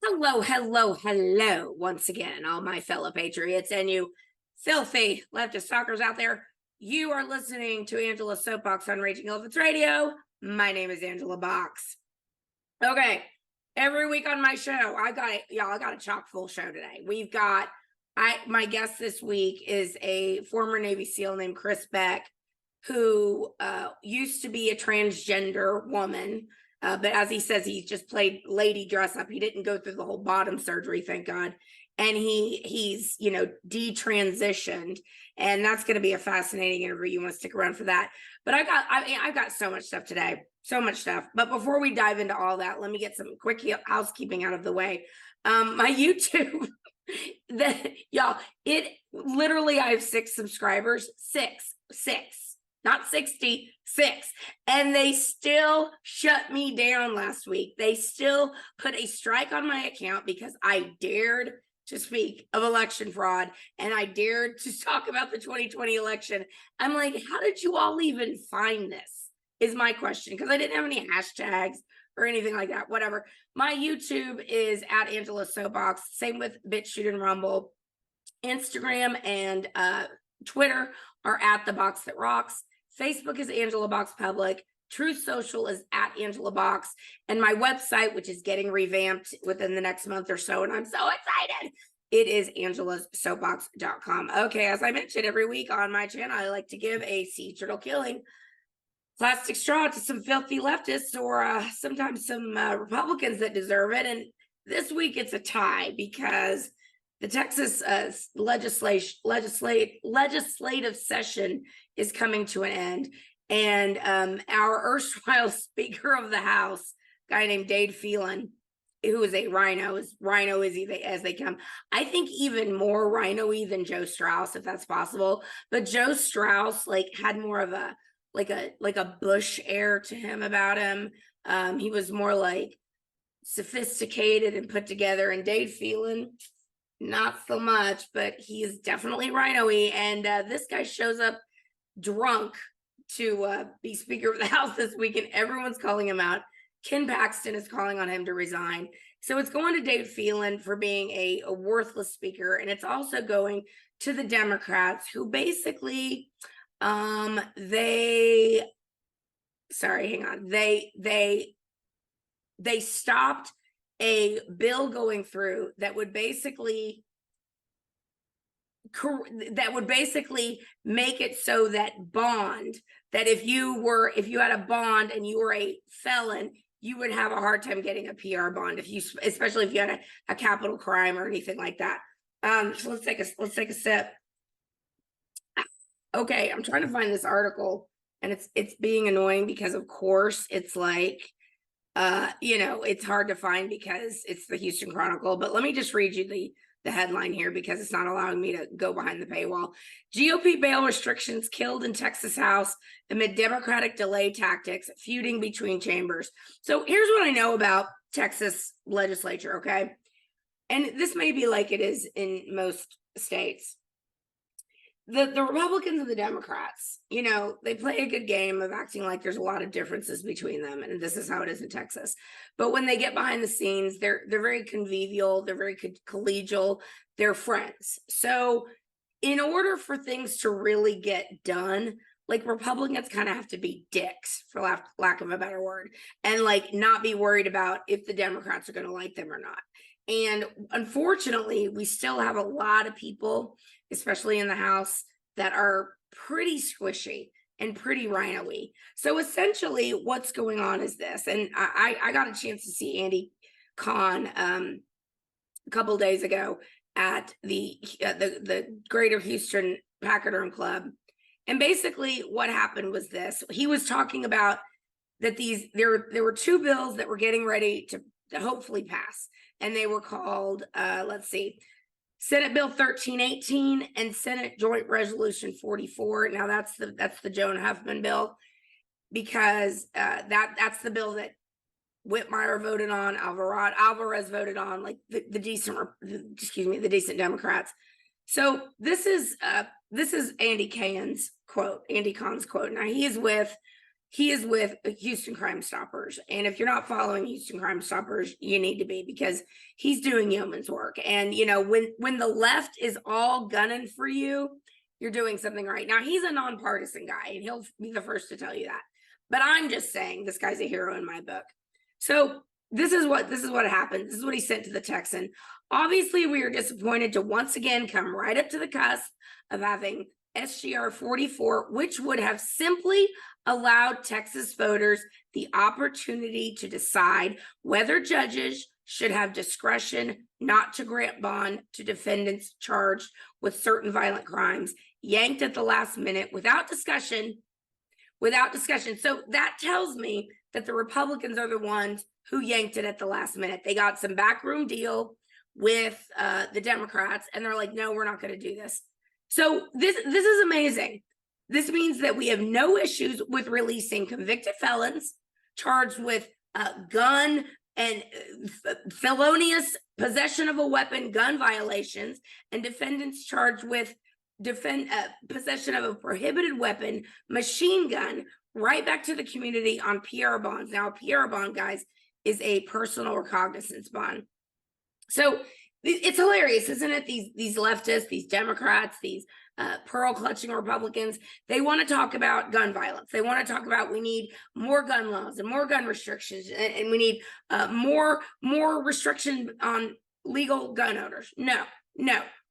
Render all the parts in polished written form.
Hello, hello, hello, once again, all my fellow patriots and you filthy leftist talkers out there. You are listening to Angela's Soapbox on Raging Elephants Radio. My name is Angela Box. Okay, every week on my show, I got a chock full show today. We've got, my guest this week is a former Navy SEAL named Chris Beck, who used to be a transgender woman. But as he says, he's just played lady dress up. He didn't go through the whole bottom surgery, thank God. And he's detransitioned, and that's going to be a fascinating interview. You want to stick around for that. But I've got so much stuff today, so much stuff. But before we dive into all that, let me get some quick housekeeping out of the way. My YouTube, y'all, it literally, I have 6 subscribers, six. Not 66. And they still shut me down last week. They still put a strike on my account because I dared to speak of election fraud and I dared to talk about the 2020 election. I'm like, how did you all even find this? Is my question, because I didn't have any hashtags or anything like that. Whatever. My YouTube is at Angela Soapbox. Same with BitChute and Rumble. Instagram and Twitter are at The Box That Rocks. Facebook is Angela Box Public. Truth Social is at Angela Box. And my website, which is getting revamped within the next month or so, and I'm so excited, it is angelasoapbox.com. Okay, as I mentioned, every week on my channel, I like to give a sea turtle killing plastic straw to some filthy leftists or sometimes some Republicans that deserve it. And this week it's a tie because the Texas legislative session is coming to an end, and our erstwhile Speaker of the House, guy named Dade Phelan, who is a rhino as they come. I think even more rhino-y than Joe Strauss, if that's possible. But Joe Strauss had more of a like a Bush air to him about him. He was more sophisticated and put together, and Dade Phelan, not so much, but he is definitely rhino-y. And this guy shows up drunk to be Speaker of the House this week, and everyone's calling him out. Ken Paxton is calling on him to resign. So it's going to Dade Phelan for being a worthless speaker, and it's also going to the Democrats, who basically they stopped a bill going through that would basically make it so that if you had a bond and you were a felon, you would have a hard time getting a PR bond especially if you had a capital crime or anything like that. So let's take a sip. Okay, I'm trying to find this article, and it's being annoying because of course it's it's hard to find because it's the Houston Chronicle. But let me just read you the headline here because it's not allowing me to go behind the paywall. GOP bail restrictions killed in Texas House amid Democratic delay tactics, feuding between chambers. So here's what I know about Texas legislature, okay? And this may be like it is in most states. The Republicans and the Democrats, they play a good game of acting like there's a lot of differences between them. And this is how it is in Texas. But when they get behind the scenes, they're very convivial. They're very collegial. They're friends. So in order for things to really get done, Republicans kind of have to be dicks, for lack of a better word, and not be worried about if the Democrats are going to like them or not. And unfortunately, we still have a lot of people, especially in the House, that are pretty squishy and pretty rhino-y. So essentially what's going on is this, and I got a chance to see Andy Kahn a couple days ago at the Greater Houston Pachyderm Club. And basically what happened was this. He was talking about that there were 2 bills that were getting ready to hopefully pass. And they were called, Senate Bill 1318 and Senate Joint Resolution 44. Now that's the Joan Huffman bill, because that's the bill that Whitmire voted on, Alvarez voted on, the decent Democrats. So this is Andy Kahn's quote. Now he is with he is with Houston Crime Stoppers. And if you're not following Houston Crime Stoppers, you need to be, because he's doing yeoman's work. And, you know, when the left is all gunning for you, you're doing something right. Now, he's a nonpartisan guy, and he'll be the first to tell you that. But I'm just saying, this guy's a hero in my book. So this is what happened. This is what he sent to the Texan. Obviously, we are disappointed to once again come right up to the cusp of having SGR 44, which would have simply allowed Texas voters the opportunity to decide whether judges should have discretion not to grant bond to defendants charged with certain violent crimes, yanked at the last minute without discussion. So that tells me that the Republicans are the ones who yanked it at the last minute. They got some backroom deal with the Democrats, and they're like, no, we're not going to do this. So this is amazing. This means that we have no issues with releasing convicted felons charged with gun and felonious possession of a weapon, gun violations, and defendants charged with possession of a prohibited weapon, machine gun, right back to the community on PR bonds. Now, a PR bond, guys, is a personal recognizance bond. So it's hilarious, isn't it? These leftists, these Democrats, these pearl clutching Republicans, they want to talk about gun violence. They want to talk about we need more gun laws and more gun restrictions, and we need more restriction on legal gun owners. No.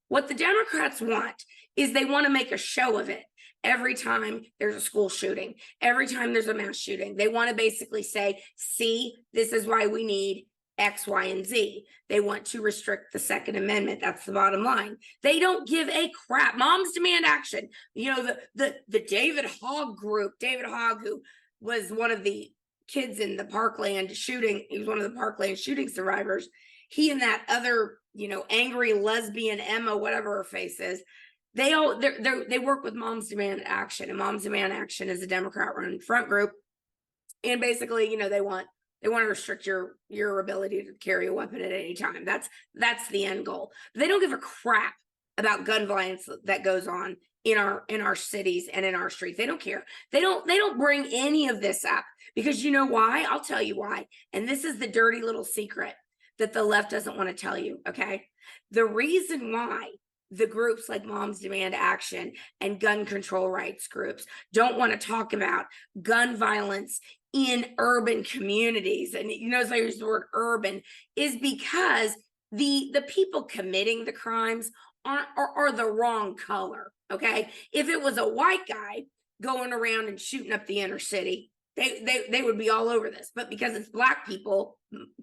What the Democrats want is they want to make a show of it. Every time there's a school shooting, every time there's a mass shooting, they want to basically say, see, this is why we need X, Y, and Z. They want to restrict the Second Amendment. That's the bottom line. They don't give a crap. Moms demand action. You know, the David Hogg group, David Hogg, who was one of the kids in the Parkland shooting, he was one of the Parkland shooting survivors. He and that other, you know, angry lesbian Emma, whatever her face is, they work with Moms Demand Action, and Moms Demand Action is a Democrat-run front group. And basically, you know, they want to restrict your ability to carry a weapon at any time. That's the end goal. But they don't give a crap about gun violence that goes on in our cities and in our streets. They don't care. They don't bring any of this up, because you know why? I'll tell you why. And this is the dirty little secret that the left doesn't want to tell you, okay? The reason why the groups like Moms Demand Action and gun control rights groups don't want to talk about gun violence in urban communities, and you notice I use the word urban, is because the people committing the crimes are the wrong color, okay? If it was a white guy going around and shooting up the inner city, they would be all over this. But because it's Black people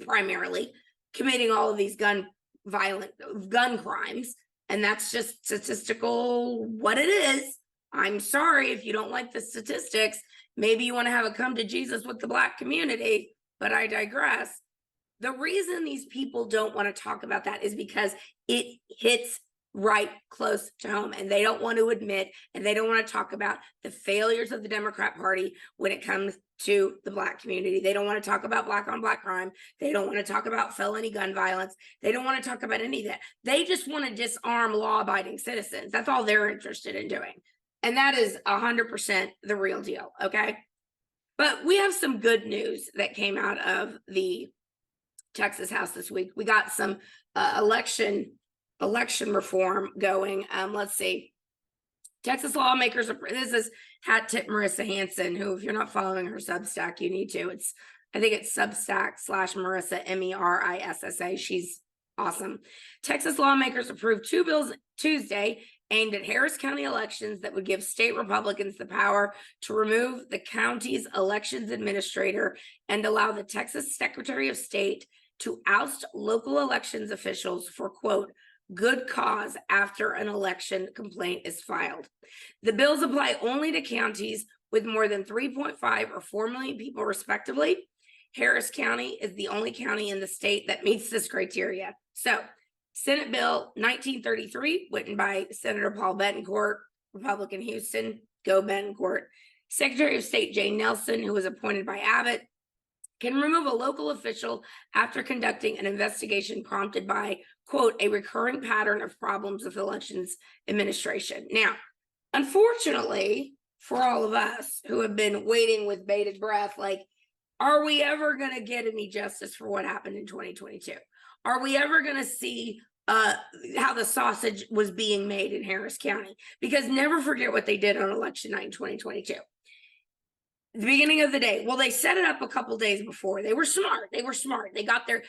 primarily committing all of these gun crimes, and that's just statistical what it is. I'm sorry if you don't like the statistics. Maybe you want to have a come to Jesus with the Black community, but I digress. The reason these people don't want to talk about that is because it hits right close to home, and they don't want to admit, and they don't want to talk about the failures of the Democrat Party when it comes to the Black community. They don't want to talk about Black on Black crime. They don't want to talk about felony gun violence. They don't want to talk about any of that. They just want to disarm law-abiding citizens. That's all they're interested in doing. And that is 100% the real deal, okay? But we have some good news that came out of the Texas House this week. We got some election reform going. Let's see. Texas lawmakers, this is Hat Tip Marissa Hanson, who, if you're not following her Substack, you need to. I think it's Substack/Marissa, Merissa. She's awesome. Texas lawmakers approved 2 bills Tuesday aimed at Harris County elections that would give state Republicans the power to remove the county's elections administrator and allow the Texas Secretary of State to oust local elections officials for, quote, good cause after an election complaint is filed. The bills apply only to counties with more than 3.5 or 4 million people, respectively. Harris County is the only county in the state that meets this criteria. So, Senate Bill 1933, written by Senator Paul Bettencourt, Republican Houston, go Bettencourt. Secretary of State Jay Nelson, who was appointed by Abbott, can remove a local official after conducting an investigation prompted by, quote, a recurring pattern of problems with elections administration. Now, unfortunately for all of us who have been waiting with bated breath. Like, are we ever going to get any justice for what happened in 2022? Are we ever going to see how the sausage was being made in Harris County? Because never forget what they did on election night in 2022. The beginning of the day, well, they set it up a couple days before. They were smart. They got their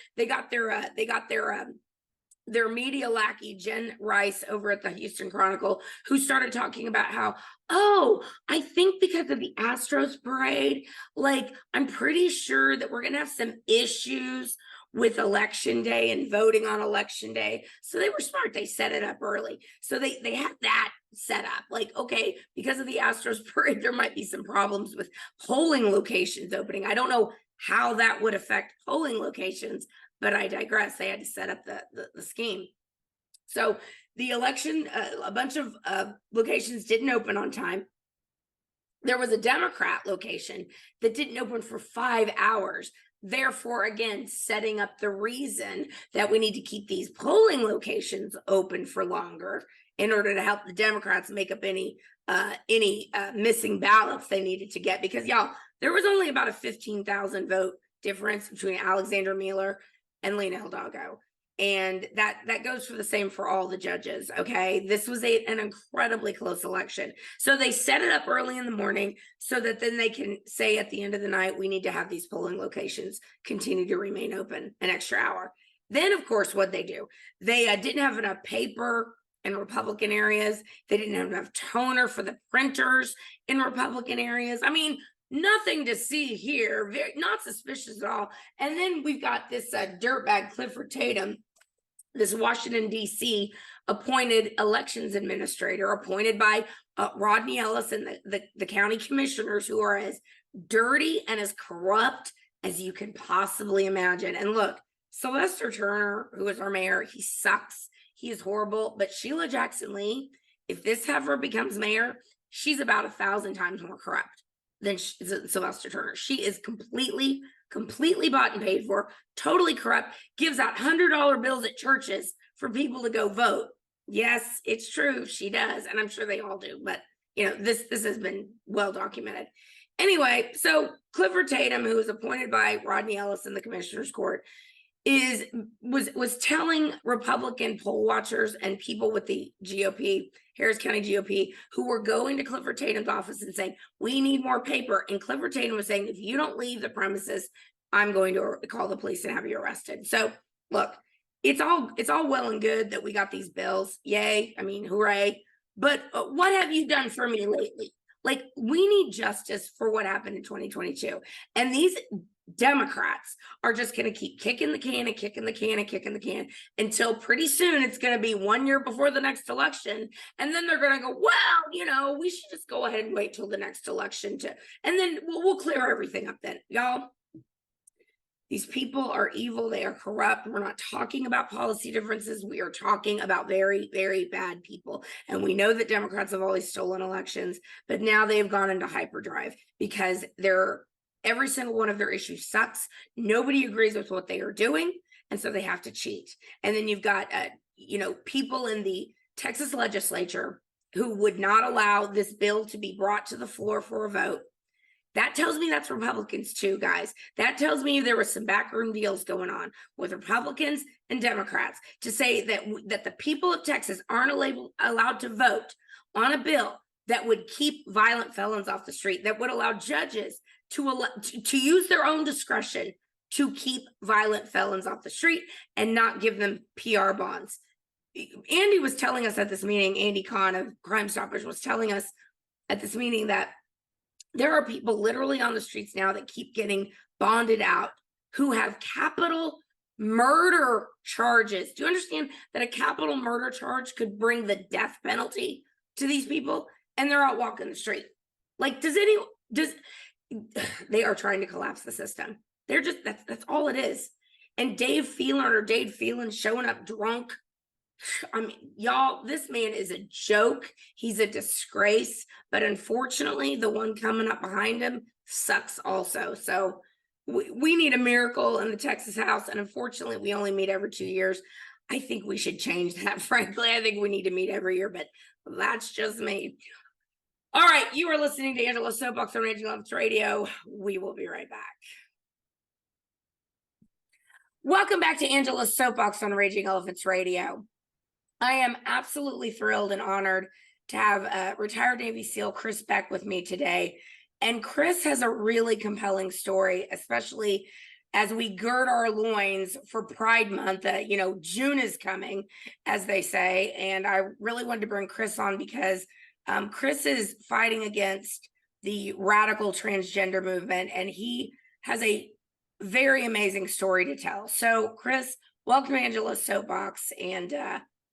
media lackey, Jen Rice, over at the Houston Chronicle, who started talking about how, oh, I think because of the Astros parade, like, I'm pretty sure that we're going to have some issues with election day and voting on election day. So they were smart. They set it up early. So they had that set up. Like, okay, because of the Astros parade, there might be some problems with polling locations opening. I don't know how that would affect polling locations, but I digress. They had to set up the scheme. So the election, a bunch of locations didn't open on time. There was a Democrat location that didn't open for 5 hours. Therefore, again, setting up the reason that we need to keep these polling locations open for longer in order to help the Democrats make up any missing ballots they needed to get. Because, y'all, there was only about a 15,000 vote difference between Alexander Miller and Lena Hidalgo. And that goes for the same for all the judges, okay? This was an incredibly close election. So they set it up early in the morning so that then they can say at the end of the night, we need to have these polling locations continue to remain open an extra hour. Then, of course, what they do, they didn't have enough paper in Republican areas. They didn't have enough toner for the printers in Republican areas. I mean, nothing to see here, not suspicious at all. And then we've got this dirtbag Clifford Tatum, this Washington, D.C. appointed elections administrator, appointed by Rodney Ellis and the county commissioners, who are as dirty and as corrupt as you can possibly imagine. And look, Sylvester Turner, who is our mayor, he sucks. He is horrible. But Sheila Jackson Lee, if this ever becomes mayor, she's about 1,000 times more corrupt than Sylvester Turner. She is completely bought and paid for, totally corrupt, gives out $100 bills at churches for people to go vote. Yes, it's true, she does, and I'm sure they all do, but you know, this has been well documented. Anyway, so Clifford Tatum, who was appointed by Rodney Ellis in the Commissioner's Court, was telling Republican poll watchers and people with the GOP, Harris County GOP, who were going to Clifford Tatum's office and saying, we need more paper. And Clifford Tatum was saying, if you don't leave the premises, I'm going to call the police and have you arrested. So look, it's all well and good that we got these bills. Yay. I mean, hooray. But what have you done for me lately? Like, we need justice for what happened in 2022. And these Democrats are just going to keep kicking the can until pretty soon it's going to be 1 year before the next election. And then they're going to go, well, you know, we should just go ahead and wait till the next election and then we'll clear everything up then. Y'all, these people are evil. They are corrupt. We're not talking about policy differences. We are talking about very, very bad people. And we know that Democrats have always stolen elections, but now they've gone into hyperdrive because every single one of their issues sucks. Nobody agrees with what they are doing, and so they have to cheat. And then you've got, people in the Texas legislature who would not allow this bill to be brought to the floor for a vote. That tells me that's Republicans too, guys. That tells me there was some backroom deals going on with Republicans and Democrats to say that the people of Texas aren't allowed to vote on a bill that would keep violent felons off the street, that would allow judges to use their own discretion to keep violent felons off the street and not give them PR bonds. Andy was telling us at this meeting, Andy Kahn of Crime Stoppers was telling us at this meeting that there are people literally on the streets now that keep getting bonded out who have capital murder charges. Do you understand that a capital murder charge could bring the death penalty to these people? And they're out walking the street. Like, they are trying to collapse the system. They're just, that's all it is. And Dave Phelan showing up drunk. I mean, y'all, this man is a joke. He's a disgrace, but unfortunately, the one coming up behind him sucks also. So we need a miracle in the Texas House. And unfortunately, we only meet every 2 years. I think we should change that. Frankly, I think we need to meet every year, but that's just me. All right, you are listening to Angela's Soapbox on Raging Elephants Radio. We will be right back. Welcome back to Angela's Soapbox on Raging Elephants Radio. I am absolutely thrilled and honored to have retired Navy SEAL Chris Beck with me today. And Chris has a really compelling story, especially as we gird our loins for Pride Month. June is coming, as they say. And I really wanted to bring Chris on because Chris is fighting against the radical transgender movement, and he has a very amazing story to tell. So, Chris, welcome to Angela's Soapbox, and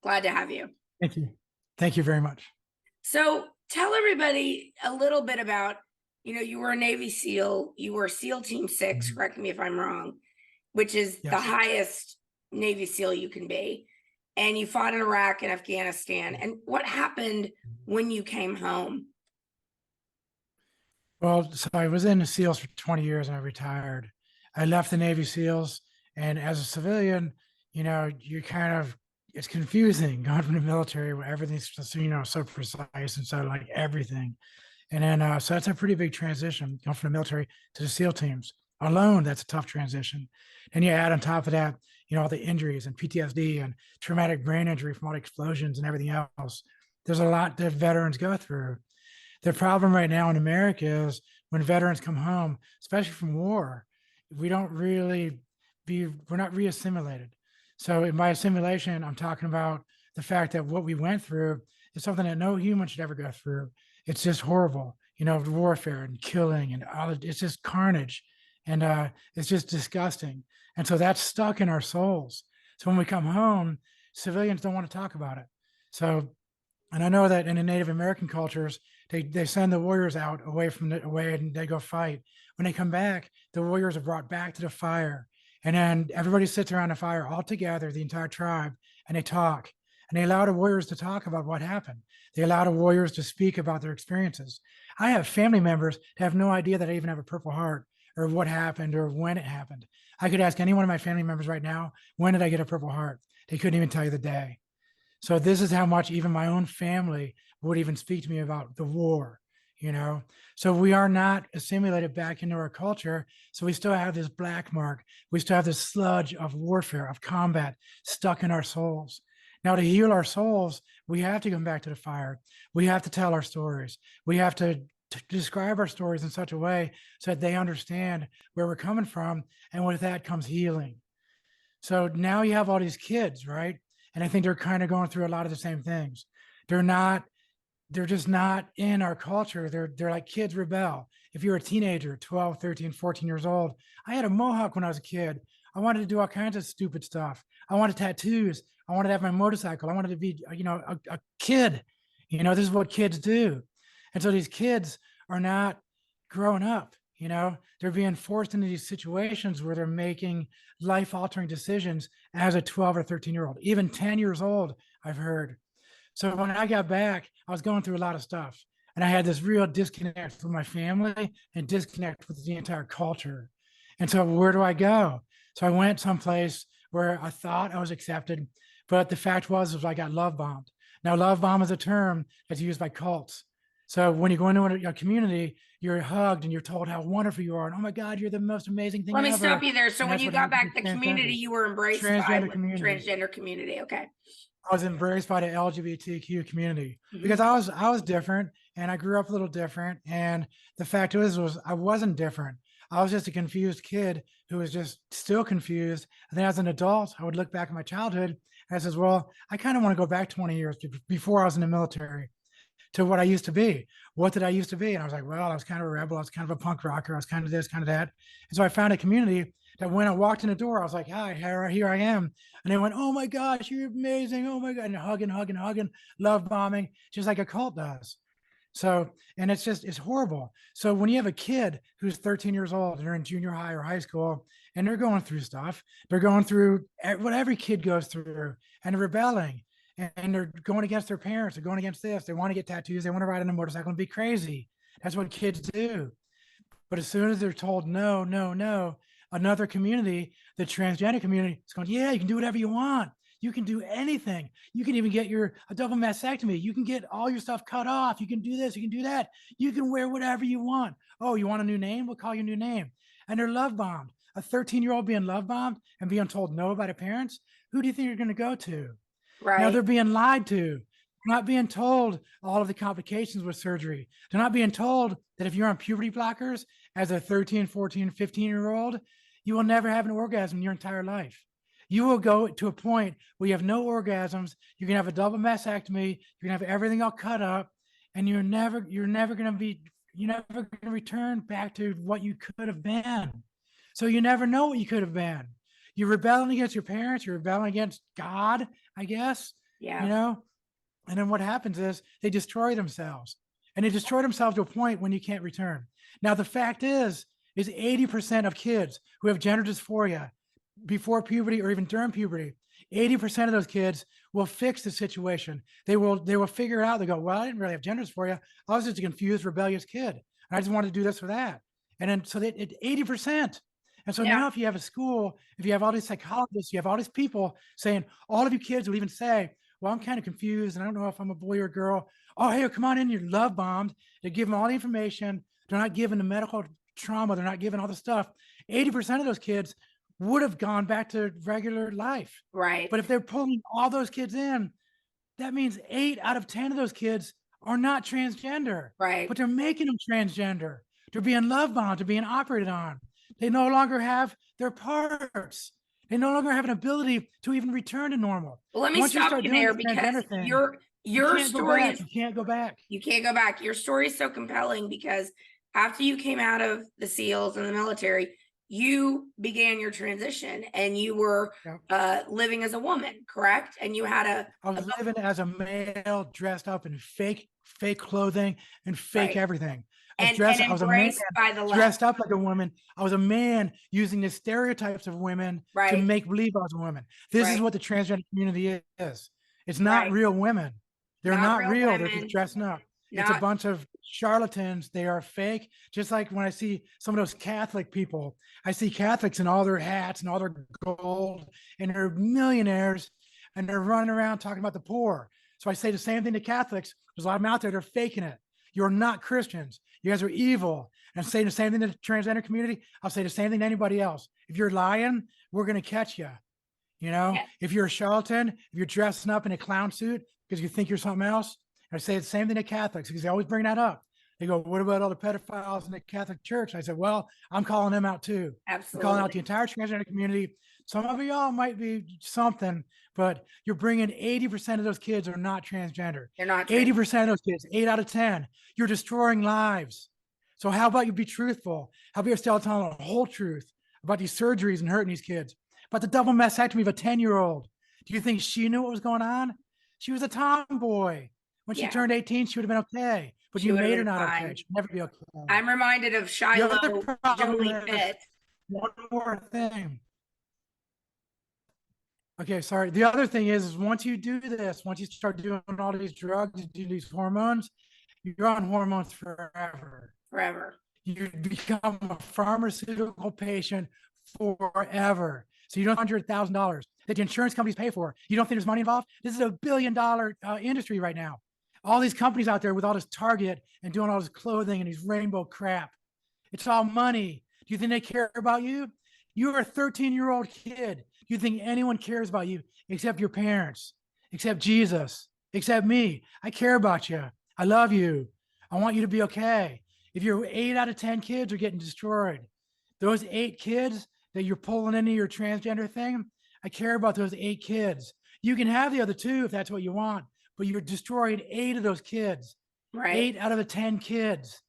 glad to have you. Thank you. Thank you very much. So, tell everybody a little bit about, you were a Navy SEAL, you were SEAL Team 6, correct me if I'm wrong, which is the highest Navy SEAL you can be. And you fought in Iraq and Afghanistan. And what happened when you came home? Well, so I was in the SEALs for 20 years and I retired. I left the Navy SEALs, and as a civilian, it's confusing going from the military where everything's just, so precise and so like everything. And then, so that's a pretty big transition going from the military to the SEAL teams. Alone, that's a tough transition. And you add on top of that, all the injuries and PTSD and traumatic brain injury from all the explosions and everything else. There's a lot that veterans go through. The problem right now in America is when veterans come home, especially from war, we're not re-assimilated. So by assimilation, I'm talking about the fact that what we went through is something that no human should ever go through. It's just horrible, warfare and killing and all. It's just carnage, and it's just disgusting. And so that's stuck in our souls. So when we come home, civilians don't want to talk about it. So, and I know that in the Native American cultures, they send the warriors out away and they go fight. When they come back, the warriors are brought back to the fire. And then everybody sits around the fire all together, the entire tribe, and they talk. And they allow the warriors to talk about what happened. They allow the warriors to speak about their experiences. I have family members that have no idea that I even have a Purple Heart or what happened or when it happened. I could ask any one of my family members right now, when did I get a Purple Heart? They couldn't even tell you the day. So this is how much even my own family would even speak to me about the war, So we are not assimilated back into our culture. So we still have this black mark. We still have this sludge of warfare, of combat stuck in our souls. Now, to heal our souls, we have to come back to the fire. We have to tell our stories. We have to describe our stories in such a way so that they understand where we're coming from. And with that comes healing. So now you have all these kids, right? And I think they're kind of going through a lot of the same things. They're just not in our culture. They're like kids rebel. If you're a teenager, 12, 13, 14 years old, I had a mohawk when I was a kid. I wanted to do all kinds of stupid stuff. I wanted tattoos. I wanted to have my motorcycle. I wanted to be, a kid. This is what kids do. And so these kids are not growing up, they're being forced into these situations where they're making life-altering decisions as a 12 or 13-year-old, even 10 years old, I've heard. So when I got back, I was going through a lot of stuff. And I had this real disconnect with my family and disconnect with the entire culture. And so where do I go? So I went someplace where I thought I was accepted, but the fact was I got love bombed. Now, love bomb is a term that's used by cults. So when you go into a community, you're hugged and you're told how wonderful you are. And oh my God, you're the most amazing thing ever. Let me stop you there. So when you got back the community, you were embraced by transgender community. Okay. I was embraced by the LGBTQ community because I was different and I grew up a little different. And the fact was I wasn't different. I was just a confused kid who was just still confused. And then as an adult, I would look back at my childhood and I says, well, I kind of want to go back 20 years before I was in the military to what I used to be. What did I used to be? And I was like, well, I was kind of a rebel. I was kind of a punk rocker. I was kind of this, kind of that. And so I found a community that when I walked in the door, I was like, hi, here I am. And they went, oh my gosh, you're amazing. Oh my God. And hugging, love bombing, just like a cult does. So, and it's horrible. So when you have a kid who's 13 years old and they're in junior high or high school and they're going through stuff, they're going through what every kid goes through and they're rebelling and they're going against their parents. They're going against this. They want to get tattoos. They want to ride on a motorcycle and be crazy. That's what kids do. But as soon as they're told, no, another community, the transgender community is going, yeah, you can do whatever you want. You can do anything. You can even get a double mastectomy. You can get all your stuff cut off. You can do this. You can do that. You can wear whatever you want. Oh, you want a new name? We'll call you a new name. And they're love bombed. A 13-year-old being love bombed and being told no by their parents. Who do you think you're going to go to? Right. Now they're being lied to. They're not being told all of the complications with surgery. They're not being told that if you're on puberty blockers as a 13, 14, 15-year-old, you will never have an orgasm in your entire life. You will go to a point where you have no orgasms. You're going to have a double mastectomy. You're going to have everything all cut up, and you're never going to return back to what you could have been. So you never know what you could have been. You're rebelling against your parents. You're rebelling against God, I guess. Yeah. You know, and then what happens is they destroy themselves, and they destroy themselves to a point when you can't return. Now, the fact is 80% of kids who have gender dysphoria before puberty or even during puberty, 80% of those kids will fix the situation. They will figure it out. They go, well, I didn't really have gender dysphoria. I was just a confused, rebellious kid. And I just wanted to do this or that. And then so that 80%. And so now if you have a school, if you have all these psychologists, you have all these people saying, all of you kids will even say, well, I'm kind of confused and I don't know if I'm a boy or a girl. Oh, hey, come on in, you're love bombed. They give them all the information. They're not giving the medical trauma. They're not giving all the stuff. 80% of those kids would have gone back to regular life. Right. But if they're pulling all those kids in, that means 8 out of 10 of those kids are not transgender. Right. But they're making them transgender. They're being love bombed. They're being operated on. They no longer have their parts. They no longer have an ability to even return to normal. Well, let me stop you there because your story is, you can't go back. You can't go back. Your story is so compelling because after you came out of the SEALs and the military, you began your transition and you were living as a woman, correct? And you had I was living as a male dressed up in fake clothing and fake everything. I was a man dressed up like a woman. I was a man using the stereotypes of women to make believe I was a woman. This is what the transgender community is. It's not real women. They're not real. They're just dressing up. It's a bunch of charlatans. They are fake. Just like when I see some of those Catholic people, I see Catholics in all their hats and all their gold, and they're millionaires, and they're running around talking about the poor. So I say the same thing to Catholics. There's a lot of them out there. They're faking it. You're not Christians. You guys are evil. And I'm saying the same thing to the transgender community. I'll say the same thing to anybody else. If you're lying, we're going to catch you. You know, if you're a charlatan, if you're dressing up in a clown suit because you think you're something else, I say the same thing to Catholics because they always bring that up. They go, what about all the pedophiles in the Catholic Church? I said, well, I'm calling them out too. Absolutely. I'm calling out the entire transgender community. Some of y'all might be something, but you're bringing 80% of those kids are not transgender. They're not 80% of those kids, 8 out of 10. You're destroying lives. So how about you be truthful? How about you still telling the whole truth about these surgeries and hurting these kids? About the double mastectomy of a 10-year-old. Do you think she knew what was going on? She was a tomboy. When she turned 18, she would have been okay. But you made her not okay. She'd never be okay. I'm reminded of Shiloh. One more thing. Okay, sorry. The other thing is once you do this, once you start doing all these drugs, do these hormones, you're on hormones forever. Forever. You become a pharmaceutical patient forever. So you don't $100,000 that the insurance companies pay for. You don't think there's money involved? This is a $1 billion industry right now. All these companies out there with all this Target and doing all this clothing and these rainbow crap. It's all money. Do you think they care about you? You're a 13-year-old kid. Do you think anyone cares about you except your parents, except Jesus, except me? I care about you. I love you. I want you to be okay. If you're 8 out of 10 kids are getting destroyed, those 8 kids that you're pulling into your transgender thing, I care about those 8 kids. You can have the other 2 if that's what you want, but you're destroying 8 of those kids. Right. 8 out of the 10 kids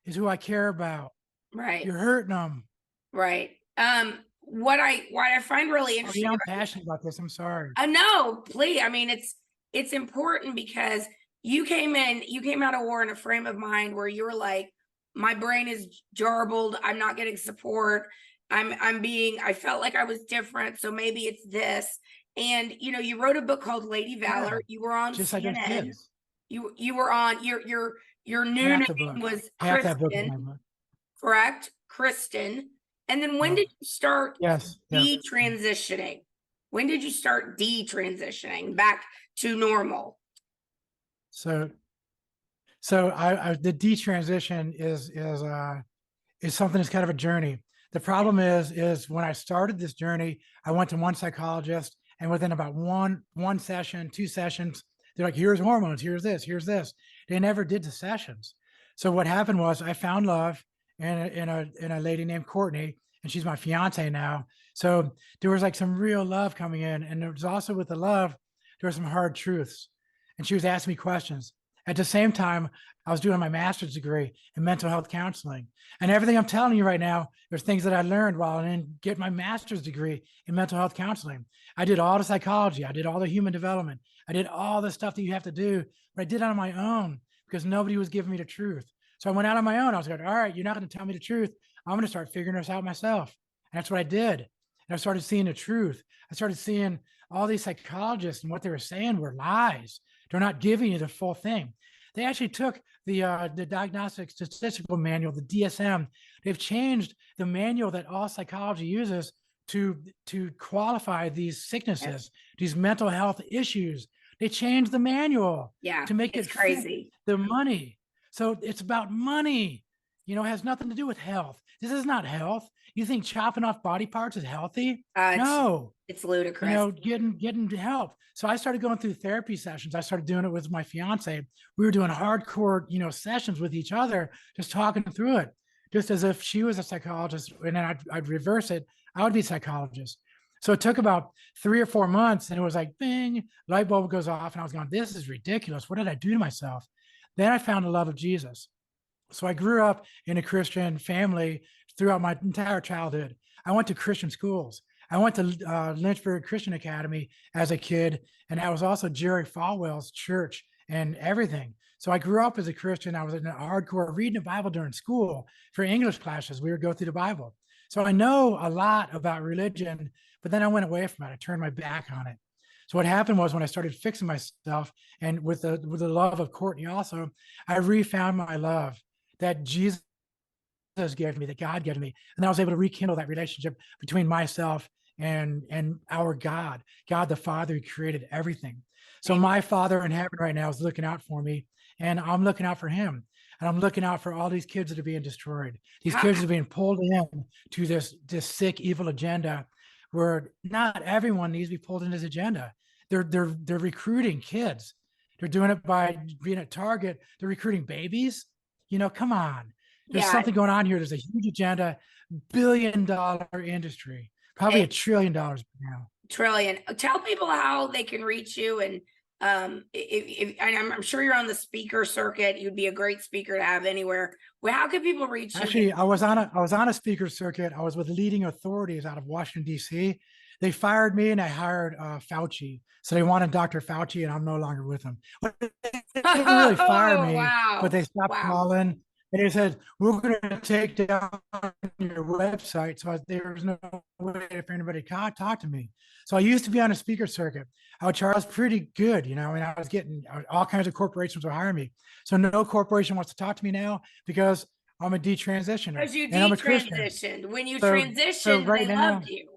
is who I care about. Right. You're hurting them. Right. What I find really interesting. I'm passionate about this. I'm sorry. No, please. I mean, it's important because you came out of war in a frame of mind where you were like, my brain is jarbled. I'm not getting support. I felt like I was different. So maybe it's this. And, you know, you wrote a book called Lady Valor. You were on just CNN. Like you were on your new name was Kristen, correct? Kristen. And then when did you start detransitioning? When did you start detransitioning back to normal? So I the detransition is something that's kind of a journey. The problem is when I started this journey, I went to one psychologist, and within about one session, 2 sessions, they're like, here's hormones, here's this, here's this. They never did the sessions. So what happened was I found love in a lady named Courtney, and she's my fiance now. So there was like some real love coming in, and there was also with the love, there were some hard truths. And she was asking me questions. At the same time, I was doing my master's degree in mental health counseling. And everything I'm telling you right now, there's things that I learned while I didn't get my master's degree in mental health counseling. I did all the psychology, I did all the human development, I did all the stuff that you have to do, but I did it on my own because nobody was giving me the truth. So I went out on my own. I was like, all right, you're not going to tell me the truth. I'm going to start figuring this out myself. And that's what I did. And I started seeing the truth. I started seeing all these psychologists and what they were saying were lies. They're not giving you the full thing. They actually took the Diagnostic Statistical Manual, the DSM. They've changed the manual that all psychology uses to qualify these sicknesses, these mental health issues. They changed the manual Yeah, to make it's it crazy. the money. So it's about money. You know, it has nothing to do with health. This is not health. You think chopping off body parts is healthy? No. It's ludicrous. You know, getting help. So I started going through therapy sessions. I started doing it with my fiance. We were doing hardcore, sessions with each other, just talking through it, just as if she was a psychologist, and then I'd reverse it. I would be a psychologist. So it took about 3 or 4 months, and it was like, bing, light bulb goes off, and I was going, this is ridiculous. What did I do to myself? Then I found the love of Jesus. So I grew up in a Christian family throughout my entire childhood. I went to Christian schools. I went to Lynchburg Christian Academy as a kid, and I was also Jerry Falwell's church and everything. So I grew up as a Christian. I was in a hardcore reading the Bible during school for English classes. We would go through the Bible. So I know a lot about religion, but then I went away from it. I turned my back on it. So what happened was when I started fixing myself, and with the love of Courtney also, I refound my love that Jesus gave me, that God gave me, and I was able to rekindle that relationship between myself and our God the Father who created everything. So my Father in heaven right now is looking out for me, and I'm looking out for him, and I'm looking out for all these kids that are being destroyed. These kids are being pulled in to this sick, evil agenda, where not everyone needs to be pulled in this agenda. They're recruiting kids. They're doing it by being at Target. They're recruiting babies. Come on. There's something going on here. There's a huge agenda, $1 billion industry, probably $1 trillion now. Trillion. Tell people how they can reach you, and if I'm sure you're on the speaker circuit. You'd be a great speaker to have anywhere. Well, how can people reach you? Actually, I was on a speaker circuit. I was with leading authorities out of Washington, D.C. They fired me, and I hired Fauci. So they wanted Dr. Fauci, and I'm no longer with them. But they didn't really fire me, but they stopped calling. And they said, we're going to take down your website. So there was no way for anybody to talk to me. So I used to be on a speaker circuit. I would charge pretty good, and I was getting all kinds of corporations would hire me. So no corporation wants to talk to me now because I'm a detransitioner. Because you and I'm a Christian. detransitioned. When you transitioned, right they now, loved you,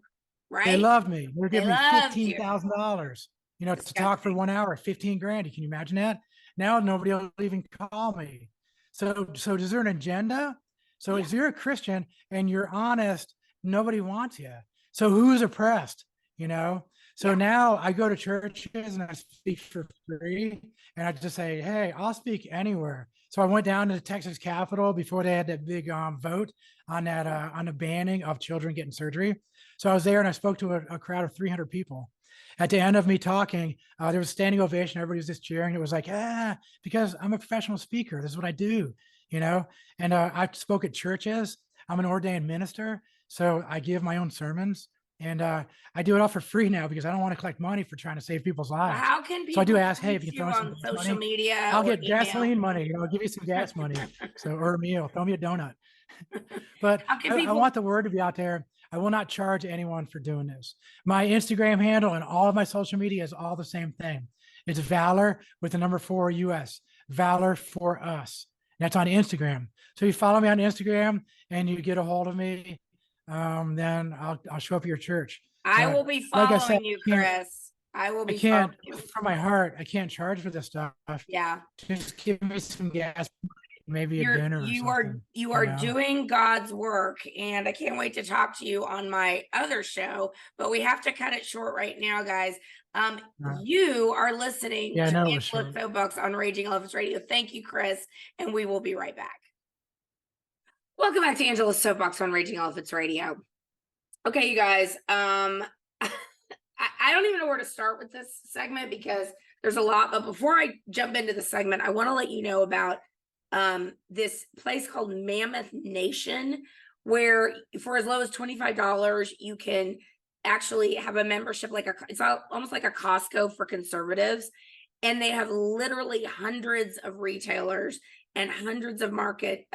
right? They loved me. They were giving me $15,000. To talk for 1 hour, 15 grand. Can you imagine that? Now nobody will even call me. So is there an agenda? So if you're a Christian and you're honest, nobody wants you. So who's oppressed? So now I go to churches and I speak for free, and I just say, hey, I'll speak anywhere. So I went down to the Texas Capitol before they had that big vote on that on the banning of children getting surgery. So I was there and I spoke to a crowd of 300 people. At the end of me talking, there was a standing ovation. Everybody was just cheering. It was like, because I'm a professional speaker. This is what I do, And I spoke at churches. I'm an ordained minister, so I give my own sermons, and I do it all for free now because I don't want to collect money for trying to save people's lives. How can people? So I do ask, hey, if you you throw me on some social money, media, I'll get email? gasoline money. I'll give you some gas money. Or a meal. Throw me a donut. But I want the word to be out there. I will not charge anyone for doing this. My Instagram handle and all of my social media is all the same thing. It's Valor with the number 4 US, Valor for Us. That's on Instagram. So you follow me on Instagram and you get a hold of me, then I'll show up at your church. I But will be like I said, following you, Chris. I will I be following can't you. from my heart, I can't charge for this stuff. Yeah. Just give me some gas, maybe a You're dinner or something, you you are know? doing God's work, and I can't wait to talk to you on my other show, but we have to cut it short right now, guys. You are listening Yeah, I to know it was Angela short. Soapbox on Raging Elephants Radio. Thank you, Chris, and we will be right back. Welcome back to Angela's Soapbox on Raging Elephants Radio. Okay, you guys, I don't even know where to start with this segment because there's a lot, but before I jump into the segment, I want to let you know about this place called Mammoth Nation, where for as low as $25, you can actually have a membership it's almost like a Costco for conservatives. And they have literally hundreds of retailers and hundreds of market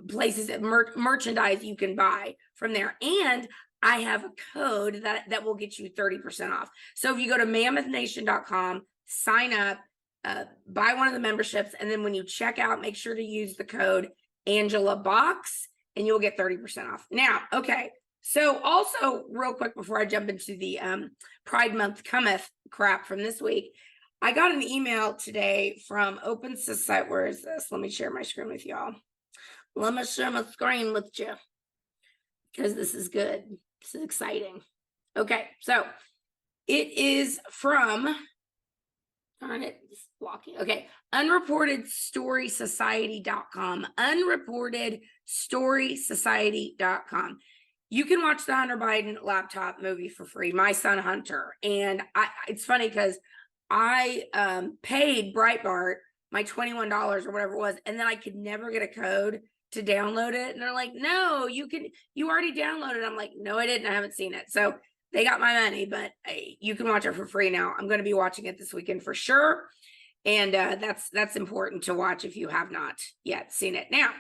places, merchandise you can buy from there. And I have a code that will get you 30% off. So if you go to mammothnation.com, sign up, buy one of the memberships, and then when you check out, make sure to use the code Angela Box, and you'll get 30% off. Now, okay. So also, real quick before I jump into the Pride Month cometh crap from this week, I got an email today from Open Society. Where is this? Let me share my screen with y'all. Let me share my screen with you because this is good. This is exciting. Okay, so it is from, darn it, it's blocking. Okay, unreportedstorysociety.com. Unreportedstorysociety.com. You can watch the Hunter Biden laptop movie for free, My Son Hunter. And it's funny because I paid Breitbart my $21 or whatever it was, and then I could never get a code to download it. And they're like, no, you already downloaded it. I'm like, no, I didn't. I haven't seen it. So they got my money, but you can watch it for free now. I'm going to be watching it this weekend for sure. And that's important to watch if you have not yet seen it. Now,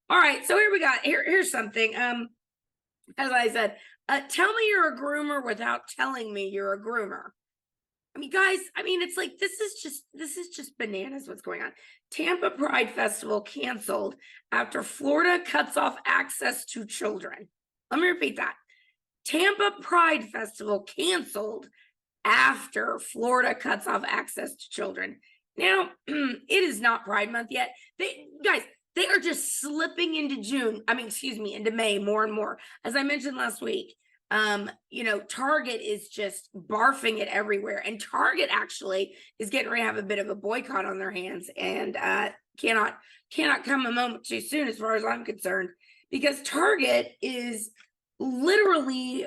all right. So here's something. As I said, tell me you're a groomer without telling me you're a groomer. I mean, guys, it's like, this is just bananas what's going on. Tampa Pride Festival canceled after Florida cuts off access to children. Let me repeat that. Tampa Pride Festival canceled after Florida cuts off access to children. Now, it is not Pride Month yet. They are just slipping into into May more and more. As I mentioned last week, Target is just barfing it everywhere, and Target actually is getting ready to have a bit of a boycott on their hands, and cannot come a moment too soon as far as I'm concerned, because Target is literally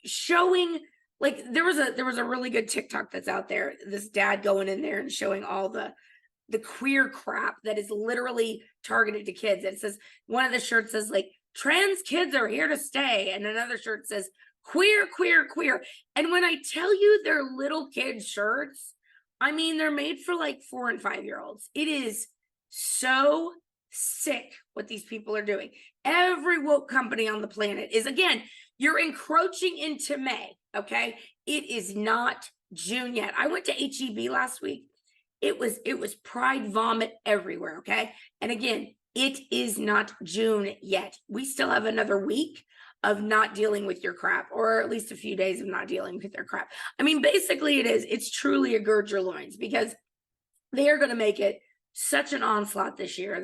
showing, like, there was a really good TikTok that's out there, this dad going in there and showing all the queer crap that is literally targeted to kids. It says, one of the shirts says like, trans kids are here to stay, and another shirt says queer. And when I tell you they're little kid shirts, they're made for like 4 and 5 year olds. It is so sick what these people are doing. Every woke company on the planet is, again, you're encroaching into May. Okay, it is not June yet. I went to HEB last week. It was pride vomit everywhere. Okay, and again, it is not June yet. We still have another week of not dealing with your crap, or at least a few days of not dealing with their crap. Basically it's truly a gird your loins, because they are going to make it such an onslaught this year.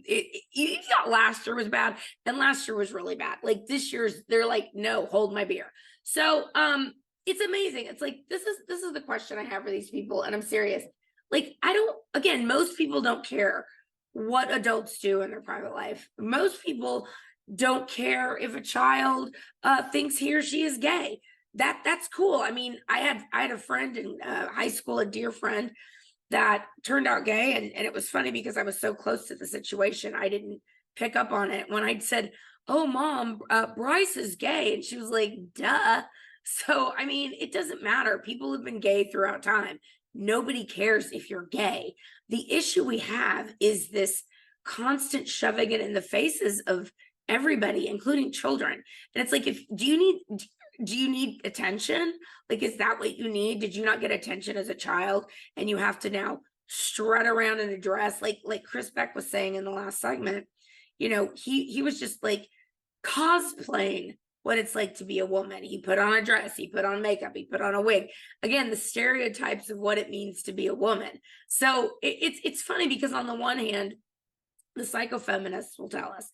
You thought last year was bad, and last year was really bad. Like, this year's, they're like, no, hold my beer. So it's amazing. It's like, this is the question I have for these people, and I'm serious. Like, most people don't care what adults do in their private life. Most people don't care if a child thinks he or she is gay. That's cool. I had a friend in high school, a dear friend, that turned out gay, and it was funny because I was so close to the situation, I didn't pick up on it when I said, oh, Mom, Bryce is gay, and she was like, duh. So it doesn't matter. People have been gay throughout time. Nobody cares if you're gay. The issue we have is this constant shoving it in the faces of everybody, including children. And it's like, do you need attention? Like, is that what you need? Did you not get attention as a child, and you have to now strut around in a dress? Like Chris Beck was saying in the last segment, he was just like cosplaying what it's like to be a woman. He put on a dress, he put on makeup, he put on a wig. Again, the stereotypes of what it means to be a woman. So it's funny because on the one hand, the psychofeminists will tell us,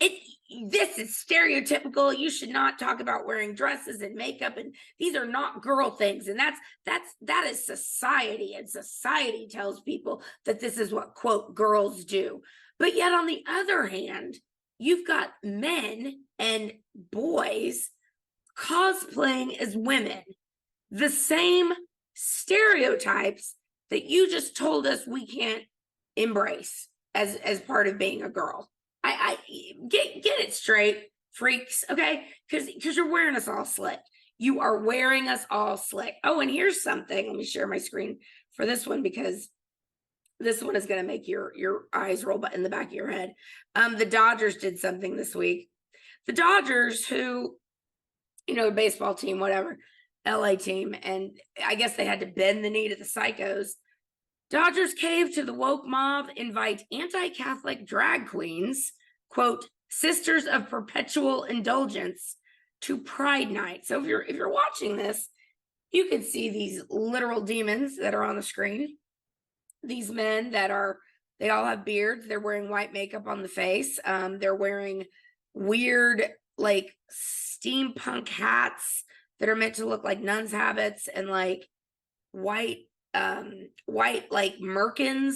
this is stereotypical. You should not talk about wearing dresses and makeup, and these are not girl things. And that is society, and society tells people that this is what, quote, girls do. But yet on the other hand, you've got men and boys cosplaying as women, the same stereotypes that you just told us we can't embrace as part of being a girl. I get it straight, freaks, okay? Because you're wearing us all slick. You are wearing us all slick. Oh, and here's something. Let me share my screen for this one, because this one is going to make your eyes roll in the back of your head. The Dodgers did something this week. The Dodgers, who, baseball team, whatever, LA team, and I guess they had to bend the knee to the psychos. Dodgers cave to the woke mob, invite anti-Catholic drag queens, quote, sisters of perpetual indulgence, to Pride Night. So if you're watching this, you can see these literal demons that are on the screen. These men they all have beards. They're wearing white makeup on the face. They're wearing weird, like, steampunk hats that are meant to look like nuns' habits, and like white like merkins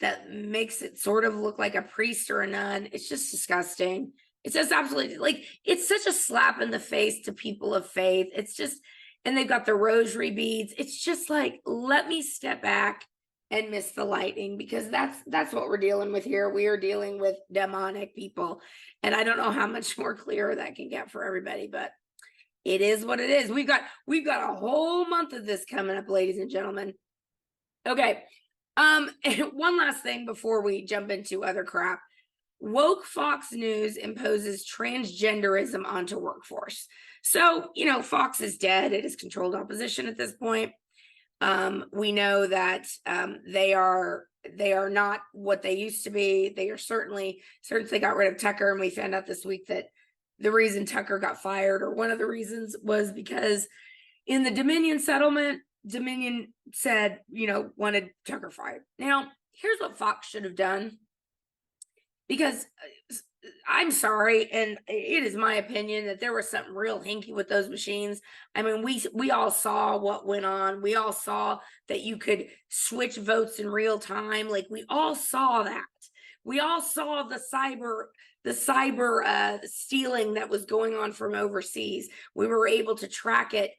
that makes it sort of look like a priest or a nun. It's just disgusting. It's just absolutely, like, it's such a slap in the face to people of faith. It's just, and they've got the rosary beads. It's just like, let me step back and miss the lightning, because that's what we're dealing with here. We are dealing with demonic people, and I don't know how much more clearer that can get for everybody, but it is what it is. We've got a whole month of this coming up, ladies and gentlemen. Okay. One last thing before we jump into other crap. Woke Fox News imposes transgenderism onto workforce. So, Fox is dead. It is controlled opposition at this point. We know that they are not what they used to be. They are certainly got rid of Tucker, and we found out this week that the reason Tucker got fired, or one of the reasons, was because in the Dominion settlement, Dominion said, wanted Tucker fired. Now, here's what Fox should have done, because I'm sorry, and it is my opinion that there was something real hinky with those machines. I mean, we all saw what went on. We all saw that you could switch votes in real time. Like, we all saw that. We all saw the cyber stealing that was going on from overseas. We were able to track it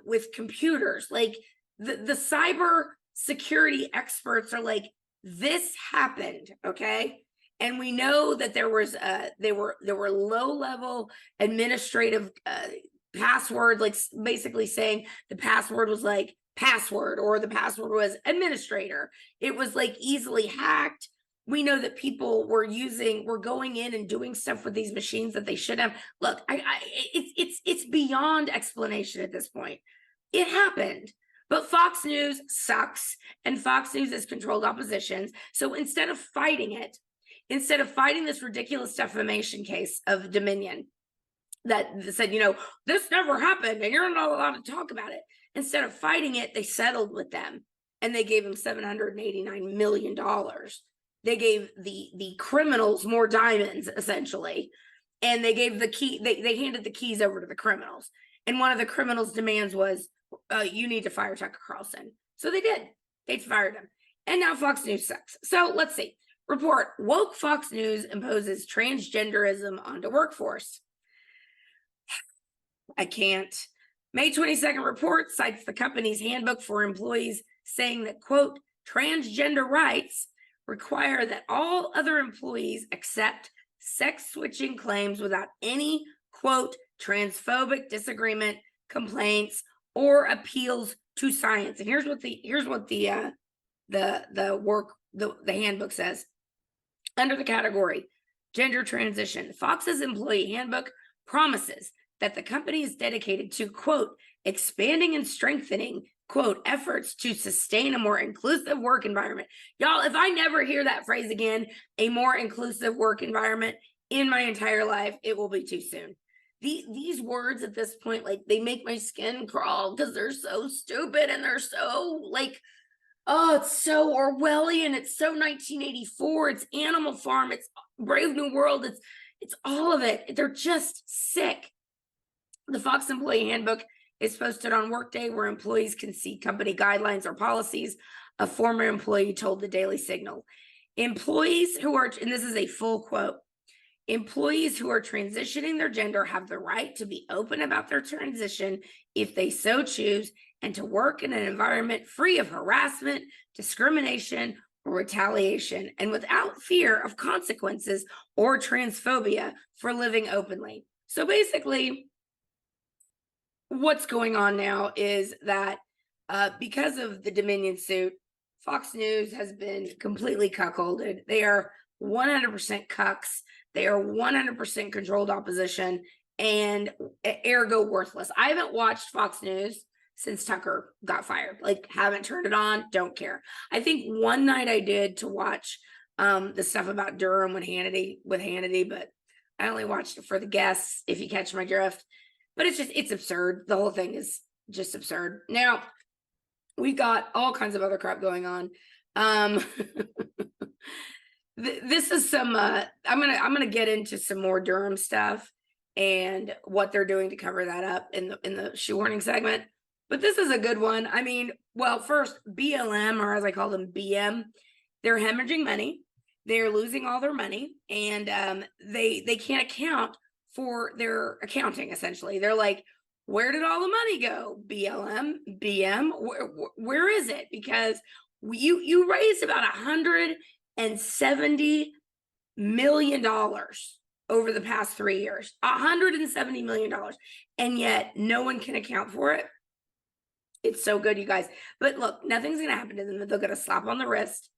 with computers. Like, the cyber security experts are like, this happened, okay? And we know that there were low-level administrative passwords, like basically saying the password was like password, or the password was administrator. It was like easily hacked. We know that people were going in and doing stuff with these machines that they should have. Look, it's beyond explanation at this point. It happened. But Fox News sucks, and Fox News is controlled opposition. So instead of fighting this ridiculous defamation case of Dominion that said, this never happened and you're not allowed to talk about it, instead of fighting it, they settled with them, and they gave them $789 million. They gave the criminals more diamonds, essentially, and they gave they handed the keys over to the criminals. And one of the criminals' demands was, you need to fire Tucker Carlson. So they did. They fired him. And now Fox News sucks. So let's see. Report: woke Fox News imposes transgenderism onto workforce. I can't. May 22nd report cites the company's handbook for employees, saying that, quote, transgender rights require that all other employees accept sex switching claims without any, quote, transphobic disagreement, complaints, or appeals to science. And here's what the handbook says. Under the category gender transition, Fox's employee handbook promises that the company is dedicated to, quote, expanding and strengthening, quote, efforts to sustain a more inclusive work environment. Y'all, if I never hear that phrase again, a more inclusive work environment, in my entire life, it will be too soon. These words at this point, like, they make my skin crawl because they're so stupid and they're so like, oh, it's so Orwellian. It's so 1984. It's Animal Farm. It's Brave New World. It's all of it. They're just sick. The Fox Employee Handbook is posted on Workday, where employees can see company guidelines or policies. A former employee told the Daily Signal, employees who are, and this is a full quote, employees who are transitioning their gender have the right to be open about their transition if they so choose, and to work in an environment free of harassment, discrimination, or retaliation, and without fear of consequences or transphobia for living openly. So basically, what's going on now is that because of the Dominion suit, Fox News has been completely cuckolded. They are 100% cucks. They are 100% controlled opposition, and ergo worthless. I haven't watched Fox News since Tucker got fired. Like, haven't turned it on, don't care. I think one night I did to watch the stuff about Durham with Hannity, but I only watched it for the guests, if you catch my drift. But it's absurd. The whole thing is just absurd. Now, we've got all kinds of other crap going on. This is some I'm gonna get into some more Durham stuff and what they're doing to cover that up in the shoe warning segment. But this is a good one. I mean, well, first, BLM, or as I call them, BM, they're hemorrhaging money. They're losing all their money, and they can't account for their accounting. Essentially, they're like, where did all the money go? BLM, BM, where is it? Because you raised about $170 million over the past 3 years, $170 million, and yet no one can account for it. It's so good, you guys. But look, nothing's going to happen to them. They'll get a slap on the wrist.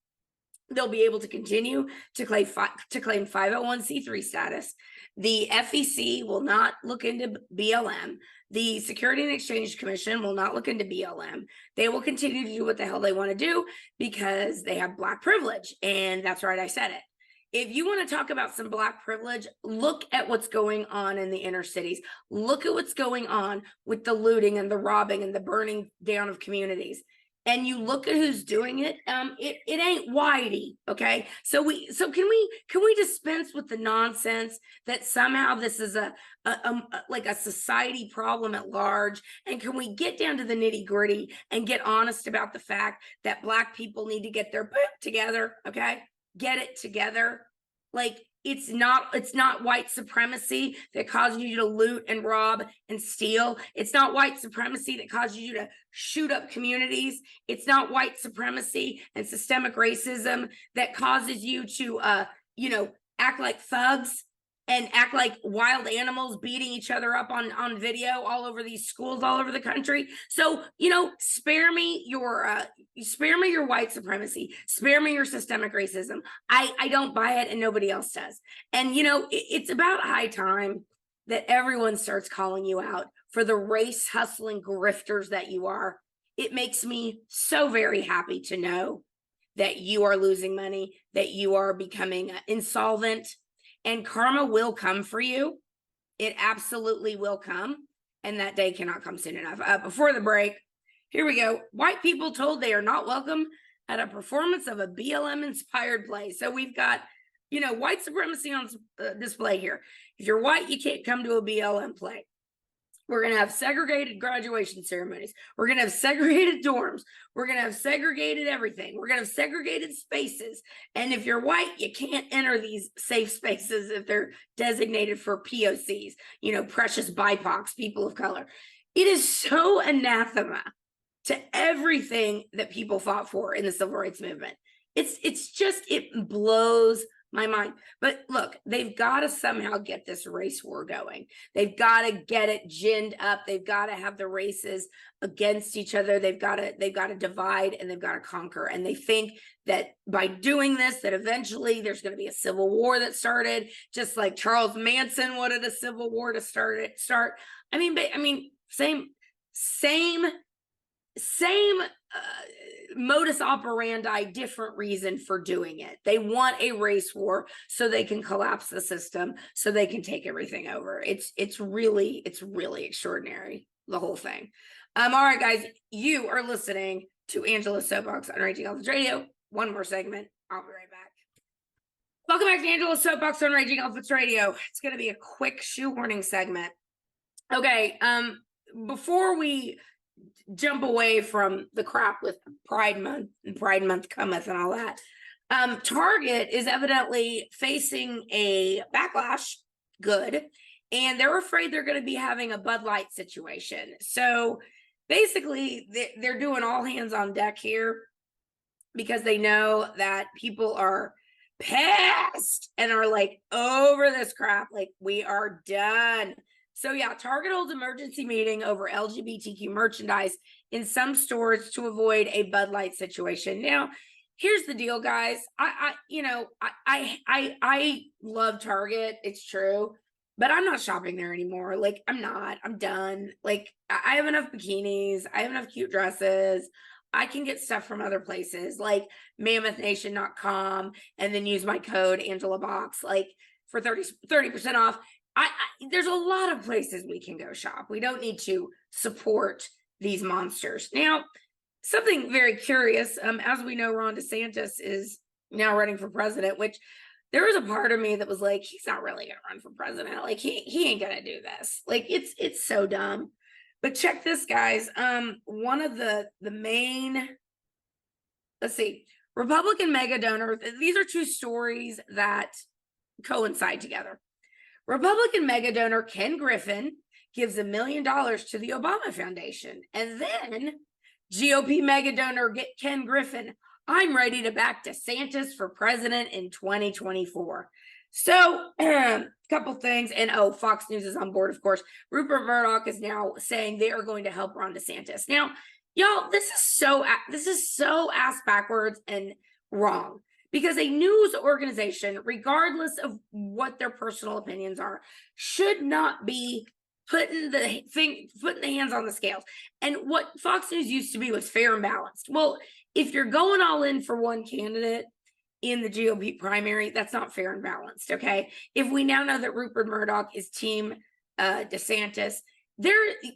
They'll be able to continue to claim 501c3 status. The FEC will not look into BLM. The Security and Exchange Commission will not look into BLM. They will continue to do what the hell they want to do because they have Black privilege. And that's right, I said it. If you want to talk about some Black privilege, look at what's going on in the inner cities. Look at what's going on with the looting and the robbing and the burning down of communities. And you look at who's doing it, it ain't Whitey, okay? So can we dispense with the nonsense that somehow this is like a society problem at large? And can we get down to the nitty gritty and get honest about the fact that Black people need to get their poop together, okay? Get it together. Like, it's not white supremacy that causes you to loot and rob and steal. It's not white supremacy that causes you to shoot up communities. It's not white supremacy and systemic racism that causes you to act like thugs and act like wild animals, beating each other up on video all over these schools all over the country. So, spare me your white supremacy, spare me your systemic racism. I don't buy it, and nobody else does. And it's about high time that everyone starts calling you out for the race hustling grifters that you are. It makes me so very happy to know that you are losing money, that you are becoming insolvent. And karma will come for you. It absolutely will come. And that day cannot come soon enough. Before the break, here we go. White people told they are not welcome at a performance of a BLM-inspired play. So we've got, white supremacy on display here. If you're white, you can't come to a BLM play. We're going to have segregated graduation ceremonies. We're going to have segregated dorms. We're going to have segregated everything. We're going to have segregated spaces. And if you're white, you can't enter these safe spaces if they're designated for POCs, precious BIPOCs, people of color. It is so anathema to everything that people fought for in the civil rights movement. It blows my mind. But look, they've got to somehow get this race war going. They've got to get it ginned up. They've got to have the races against each other. They've got to divide, and they've got to conquer. And they think that by doing this, that eventually there's going to be a civil war that started, just like Charles Manson wanted a civil war to start. Same modus operandi, different reason for doing it. They want a race war so they can collapse the system, so they can take everything over. It's really extraordinary, the whole thing. All right, guys, you are listening to Angela's Soapbox on Raging Elephants Radio. One more segment. I'll be right back. Welcome back to Angela's Soapbox on Raging Elephants Radio. It's going to be a quick shoehorning segment. Okay, before we jump away from the crap with Pride Month and Pride Month cometh and all that, Target is evidently facing a backlash, good, and they're afraid they're going to be having a Bud Light situation. So basically, they're doing all hands on deck here because they know that people are pissed and are like over this crap, like we are done. So yeah, Target holds emergency meeting over LGBTQ merchandise in some stores to avoid a Bud Light situation. Now, here's the deal, guys. I love Target. It's true, but I'm not shopping there anymore. Like, I'm not. I'm done. Like, I have enough bikinis. I have enough cute dresses. I can get stuff from other places like MammothNation.com and then use my code AngelaBox like for 30% off. There's a lot of places we can go shop. We don't need to support these monsters. Now, something very curious, as we know, Ron DeSantis is now running for president, which there was a part of me that was like, he's not really gonna run for president. Like he ain't gonna do this. Like it's so dumb. But check this, guys. One of the main, let's see, Republican mega donors. These are two stories that coincide together. Republican mega donor Ken Griffin gives $1 million to the Obama Foundation. And then GOP mega donor Ken Griffin, I'm ready to back DeSantis for president in 2024. So, couple things. And Fox News is on board, of course. Rupert Murdoch is now saying they are going to help Ron DeSantis. Now, y'all, this is so ass backwards and wrong. Because a news organization, regardless of what their personal opinions are, should not be putting the hands on the scales. And what Fox News used to be was fair and balanced. Well, if you're going all in for one candidate in the GOP primary, that's not fair and balanced, okay? If we now know that Rupert Murdoch is Team DeSantis,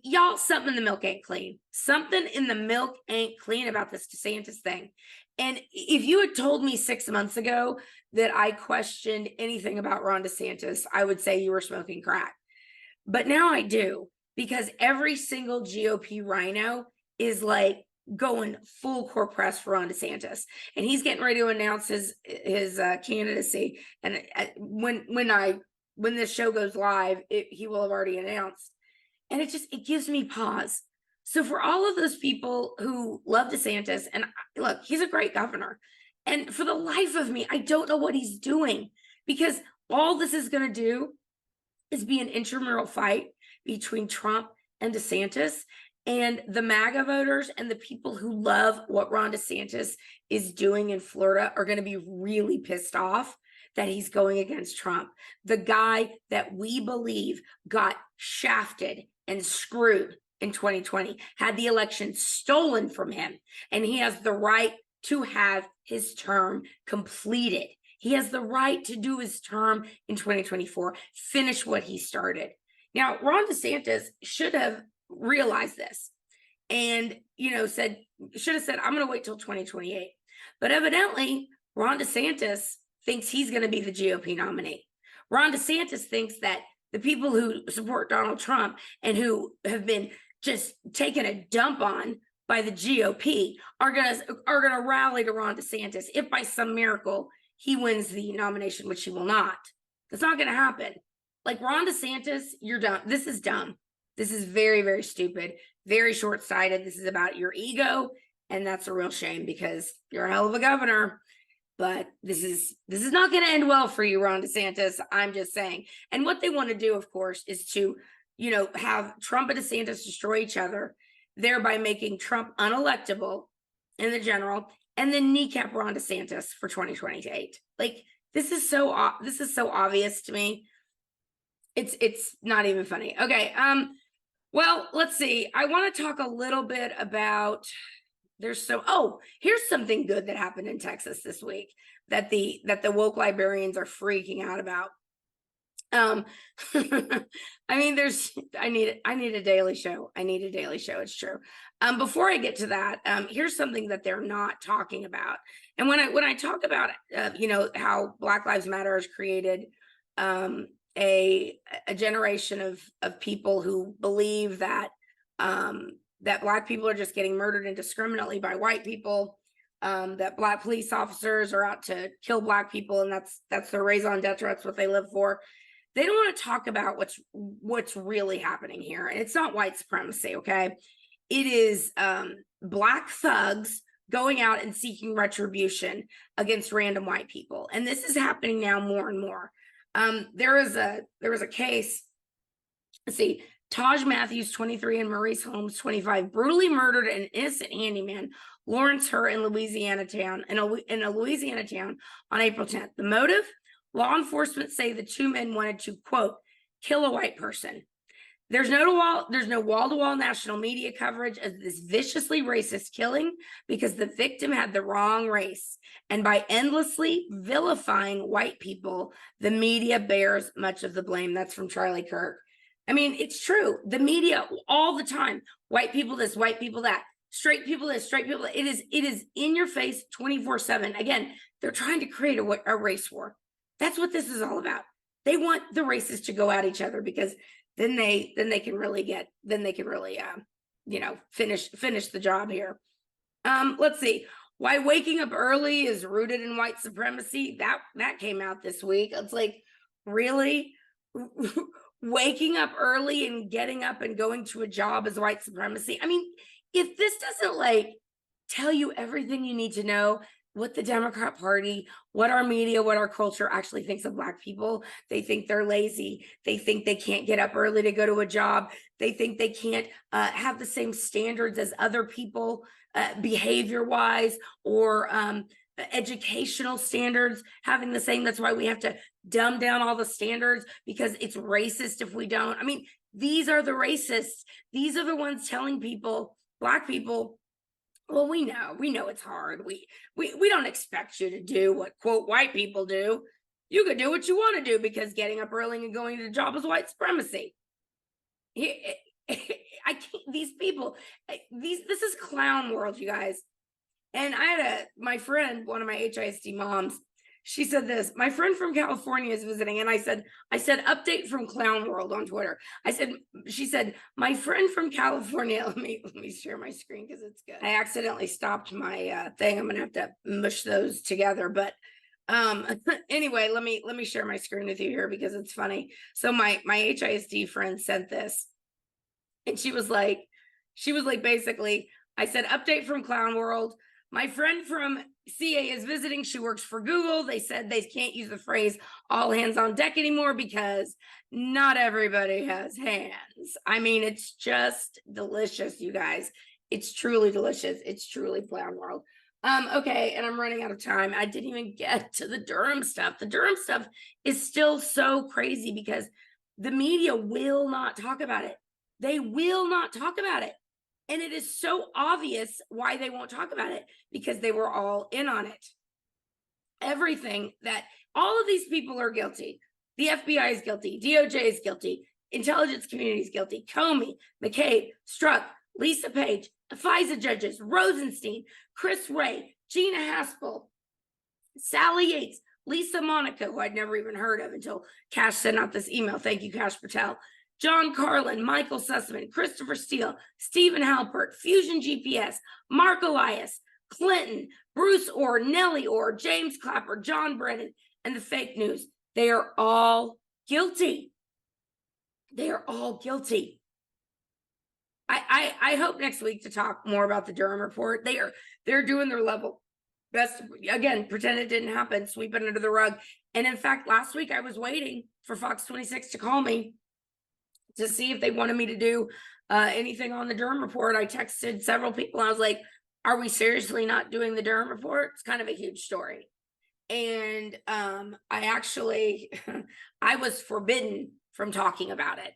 y'all, something in the milk ain't clean. Something in the milk ain't clean about this DeSantis thing. And if you had told me 6 months ago that I questioned anything about Ron DeSantis, I would say you were smoking crack. But now I do, because every single GOP rhino is like going full court press for Ron DeSantis. And he's getting ready to announce his candidacy. And when this show goes live, he will have already announced. And it gives me pause. So for all of those people who love DeSantis, and look, he's a great governor. And for the life of me, I don't know what he's doing, because all this is going to do is be an intramural fight between Trump and DeSantis. And the MAGA voters and the people who love what Ron DeSantis is doing in Florida are going to be really pissed off that he's going against Trump, the guy that we believe got shafted and screwed in 2020, had the election stolen from him, and he has the right to have his term completed. He has the right to do his term in 2024, finish what he started. Now, Ron DeSantis should have realized this and, should have said, I'm going to wait till 2028. But evidently, Ron DeSantis thinks he's going to be the GOP nominee. Ron DeSantis thinks that the people who support Donald Trump and who have been just taken a dump on by the GOP are gonna rally to Ron DeSantis if by some miracle he wins the nomination, which he will not. That's not gonna happen. Like, Ron DeSantis, you're done. This is dumb. This is very, very stupid, very short-sighted. This is about your ego, and that's a real shame because you're a hell of a governor. But this is not going to end well for you, Ron DeSantis. I'm just saying. And what they want to do, of course, is to, have Trump and DeSantis destroy each other, thereby making Trump unelectable in the general, and then kneecap Ron DeSantis for 2028. Like, this is so obvious to me. It's not even funny. Okay. Well, let's see. I want to talk a little bit about here's something good that happened in Texas this week that the woke librarians are freaking out about. I mean, I need a daily show. It's true. Before I get to that, here's something that they're not talking about. And when I talk about, how Black Lives Matter has created, a generation of people who believe that, that Black people are just getting murdered indiscriminately by white people, that Black police officers are out to kill Black people, and that's their raison d'etre. That's what they live for. They don't want to talk about what's really happening here. And it's not white supremacy, okay? It is Black thugs going out and seeking retribution against random white people. And this is happening now more and more. There was a case, let's see, Taj Matthews, 23, and Maurice Holmes, 25, brutally murdered an innocent handyman, Lawrence Hurt, in a Louisiana town on April 10th. The motive? Law enforcement say the two men wanted to, quote, kill a white person. There's no wall-to-wall national media coverage of this viciously racist killing because the victim had the wrong race. And by endlessly vilifying white people, the media bears much of the blame. That's from Charlie Kirk. I mean, it's true. The media all the time, white people this, white people that, straight people this, straight people that. It is in your face 24/7. Again, they're trying to create a race war. That's what this is all about. They want the races to go at each other because then they can really finish the job here. Let's see. Why waking up early is rooted in white supremacy. That came out this week. It's like, really? Waking up early and getting up and going to a job is white supremacy. I mean, if this doesn't tell you everything you need to know, what the Democrat Party, what our media, what our culture actually thinks of Black people. They think they're lazy. They think they can't get up early to go to a job. They think they can't have the same standards as other people, behavior-wise or educational standards, having the same. That's why we have to dumb down all the standards because it's racist if we don't. I mean, these are the racists. These are the ones telling people, Black people, well, we know it's hard. We don't expect you to do what, quote, white people do. You could do what you want to do because getting up early and going to the job is white supremacy. I can't, these people, this is clown world, you guys. And I had my friend, one of my HISD moms, she said this, my friend from California is visiting. And I said, update from clown world on Twitter. She said, my friend from California, let me share my screen because it's good. I accidentally stopped my thing. I'm going to have to mush those together. But anyway, let me share my screen with you here because it's funny. So my HISD friend sent this and she was like, basically, I said, update from clown world. My friend from CA is visiting. She works for Google. They said they can't use the phrase all hands on deck anymore because not everybody has hands. I mean, it's just delicious, you guys. It's truly delicious. It's truly clown world. Okay, and I'm running out of time. I didn't even get to the Durham stuff. The Durham stuff is still so crazy because the media will not talk about it. They will not talk about it. And it is so obvious why they won't talk about it because they were all in on it. Everything that all of these people are guilty. The FBI is guilty. DOJ is guilty. Intelligence community is guilty. Comey, McCabe, Strzok, Lisa Page, the FISA judges, Rosenstein, Chris Wray, Gina Haspel, Sally Yates, Lisa Monaco, who I'd never even heard of until Cash sent out this email. Thank you, Cash Patel. John Carlin, Michael Sussman, Christopher Steele, Stephen Halpert, Fusion GPS, Mark Elias, Clinton, Bruce Orr, Nellie Orr, James Clapper, John Brennan, and the fake news. They are all guilty. They are all guilty. I hope next week to talk more about the Durham report. They're doing their level best. Again, pretend it didn't happen, sweep it under the rug. And in fact, last week I was waiting for Fox 26 to call me to see if they wanted me to do anything on the Durham report. I texted several people. I was like, are we seriously not doing the Durham report? It's kind of a huge story. And I actually, I was forbidden from talking about it.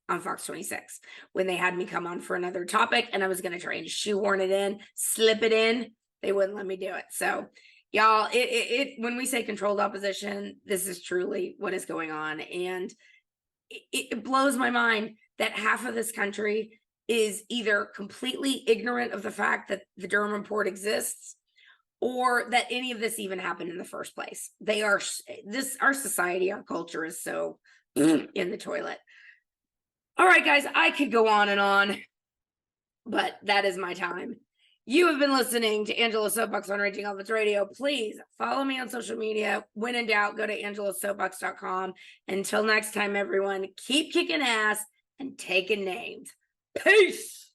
on Fox 26 when they had me come on for another topic, and I was going to try and shoehorn it in, slip it in. They wouldn't let me do it. So y'all, when we say controlled opposition, this is truly what is going on. And it blows my mind that half of this country is either completely ignorant of the fact that the Durham report exists, or that any of this even happened in the first place. Our society, our culture is so in the toilet. All right, guys, I could go on, but that is my time. You have been listening to Angela's Soapbox on Raging Elephants Radio. Please follow me on social media. When in doubt, go to angelasoapbox.com. Until next time, everyone, keep kicking ass and taking names. Peace.